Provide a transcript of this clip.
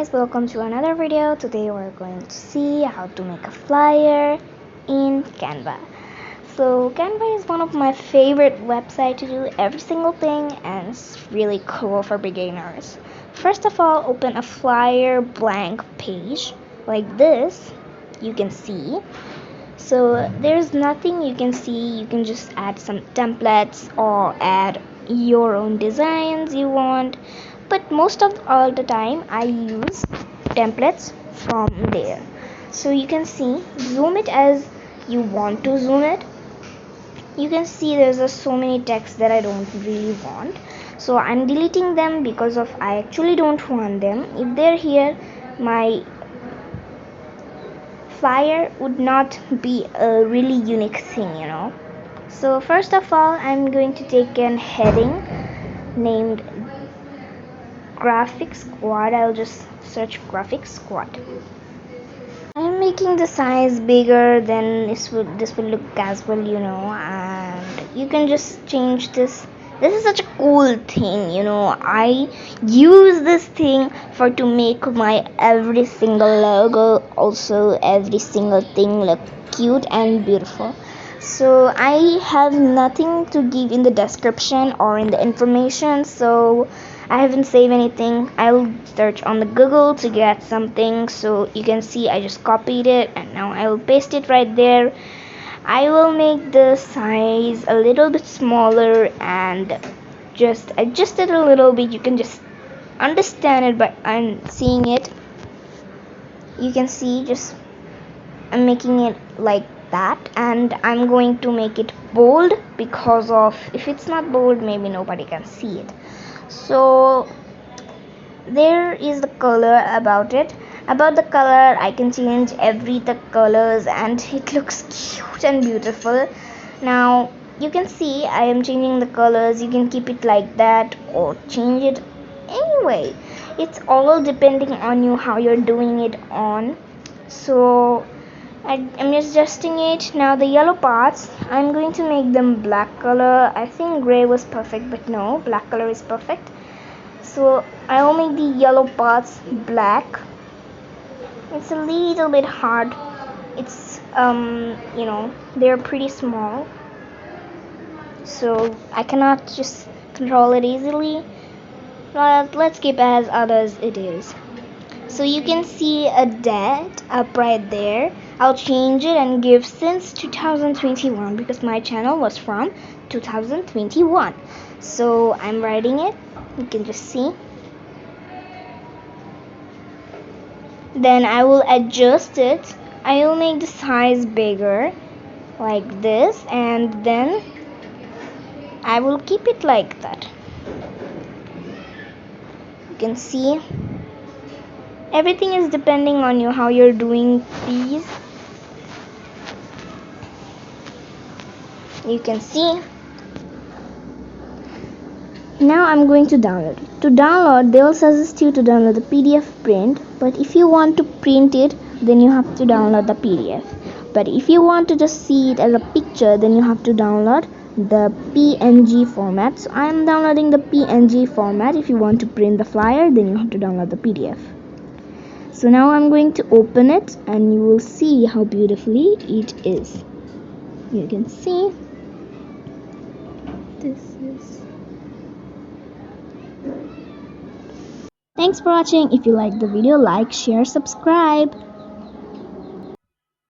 guys, welcome to another video. Today we're going to see how to make a flyer in Canva. So Canva is one of my favorite websites to do every single thing, and it's really cool for beginners. First of all, open a flyer blank page like this. You can see. So there's nothing you can see. You can just add some templates or add your own designs you want, but most of all the time I use templates from there. So you can see, zoom it as you want to zoom it. You can see there's so many texts that I don't really want, so I'm deleting them because of I actually don't want them. If they're here, my flyer would not be a really unique thing. So first of all, I'm going to take an heading named graphic squad. I'll just search graphic squad. I'm making the size bigger, then this will look casual, and you can just change this. This is such a cool thing. I use this thing to make my every single logo, also every single thing look cute and beautiful. So I have nothing to give in the description or in the information, so I haven't saved anything. I'll search on the Google to get something. So you can see I just copied it and now I will paste it right there. I will make the size a little bit smaller and just adjust it a little bit. You can just understand it by seeing it. You can see just I'm making it like that, and I'm going to make it bold because of if it's not bold, maybe nobody can see it. So there is the color about it. About the color, I can change the colors and it looks cute and beautiful. Now you can see I am changing the colors. You can keep it like that or change it anyway. It's all depending on you how you're doing it on. So I'm adjusting it. Now the yellow parts, I'm going to make them black color. I think gray was perfect, but no, black color is perfect. So I will make the yellow parts black. It's a little bit hard. It's they're pretty small, so I cannot just control it easily. But let's keep as others it is. So you can see a date up right there. I'll change it and give since 2021 because my channel was from 2021. So I'm writing it. You can just see. Then I will adjust it. I will make the size bigger like this, and then I will keep it like that. You can see everything is depending on you how you're doing these. You can see. Now I'm going to download it. To download, they will suggest you to download the PDF print, but if you want to print it, then you have to download the PDF. But if you want to just see it as a picture, then you have to download the PNG format. So I am downloading the PNG format. If you want to print the flyer, then you have to download the PDF. So now I'm going to open it and you will see how beautifully it is. You can see this is. Thanks for watching. If you like the video, like, share, subscribe.